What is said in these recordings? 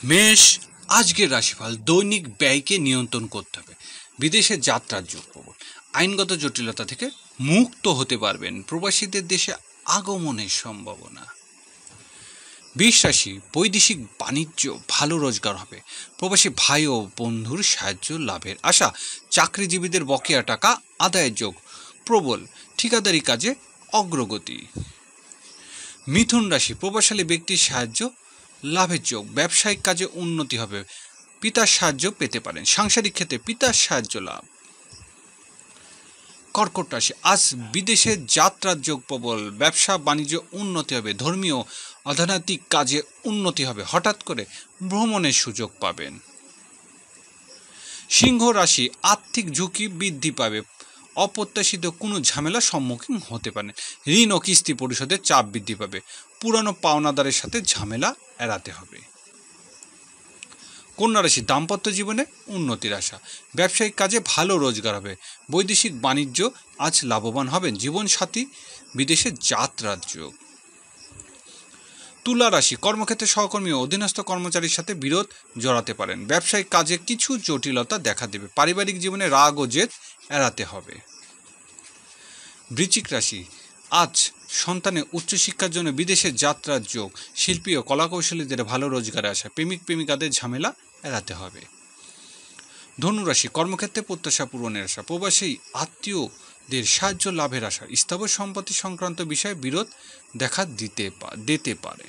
মেষ, আজকের রাশিফল। দৈনিক ব্যয়কে নিয়ন্ত্রণ করতে হবে। বিদেশে যাত্রার যোগ প্রবল। আইনগত জটিলতা থেকে মুক্ত হতে পারবেন। প্রবাসীদের দেশে আগমনের সম্ভাবনা। বৃষ রাশি, বৈদেশিক বাণিজ্য ভালো রোজগার হবে। প্রবাসী ভাই ও বন্ধুর সাহায্য লাভের আশা। চাকরিজীবীদের বকেয়া টাকা আদায়ের যোগ প্রবল। ঠিকাদারি কাজে অগ্রগতি। মিথুন রাশি, প্রভাবশালী ব্যক্তির সাহায্য লাভের যোগ। ব্যবসায়িক কাজে উন্নতি হবে। পিতার সাহায্য পেতে পারেন। সাংসারিক ক্ষেত্রে পিতার সাহায্য লাভ। কর্কট রাশি, আজ বিদেশে যাত্রার যোগ প্রবল। ব্যবসা বাণিজ্য উন্নতি হবে। ধর্মীয় অর্থনৈতিক কাজে উন্নতি হবে। হঠাৎ করে ভ্রমণের সুযোগ পাবেন। সিংহ রাশি, আর্থিক ঝুঁকি বৃদ্ধি পাবে। অপ্রত্যাশিত কোনো ঝামেলার সম্মুখীন হতে পারেন। ঋণ ও কিস্তি পরিশোধের চাপ বৃদ্ধি পাবে। পুরানো পাওনাদারের সাথে ঝামেলা এড়াতে হবে। কন্যা রাশি, দাম্পত্য জীবনে উন্নতির আশা। ব্যবসায়িক কাজে ভালো রোজগার হবে। বৈদেশিক বাণিজ্য আজ লাভবান হবেন। জীবনসাথী বিদেশে যাত্রার যোগ। তুলা রাশি, কর্মক্ষেত্রে সহকর্মী ও অধীনস্থ কর্মচারীর সাথে বিরোধ জড়াতে পারেন। ব্যবসায়িক কাজে কিছু জটিলতা দেখা দেবে। পারিবারিক জীবনে রাগ ও জেদ এড়াতে হবে। বৃশ্চিক রাশি, আজ সন্তানের উচ্চশিক্ষার জন্য বিদেশে যাত্রার যোগ। শিল্পী ও কলাকৌশলীদের ভালো রোজগারে আসা। প্রেমিক প্রেমিকাদের ঝামেলা এড়াতে হবে। ধনুরাশি, কর্মক্ষেত্রে প্রত্যাশা পূরণের আশা। প্রবাসী আত্মীয়দের সাহায্য লাভের আশা। স্থাবর সম্পত্তি সংক্রান্ত বিষয়ে বিরোধ দেখা দিতে পারে।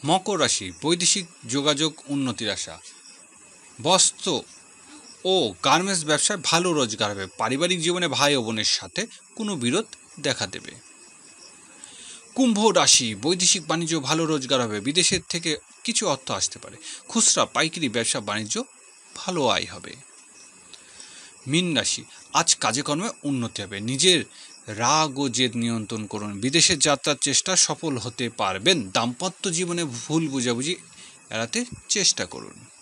মকর রাশি, বৈদেশিক যোগাযোগ উন্নতির আশা। বস্ত্র ও গার্মেন্টস ব্যবসায় ভালো রোজগার হবে। পারিবারিক জীবনে ভাই ও বোনের সাথে কোনো বিরোধ দেখা দেবে। কুম্ভ রাশি, বৈদেশিক বাণিজ্য ভালো রোজগার হবে। বিদেশের থেকে কিছু অর্থ আসতে পারে। খুচরা পাইকারি ব্যবসা বাণিজ্য ভালো আয় হবে। মীন রাশি, আজ কাজে কর্মে উন্নতি হবে। নিজের রাগ ও জেদ নিয়ন্ত্রণ করুন। বিদেশের যাত্রার চেষ্টা সফল হতে পারবেন। দাম্পত্য জীবনে ভুল বোঝাবুঝি এড়াতে চেষ্টা করুন।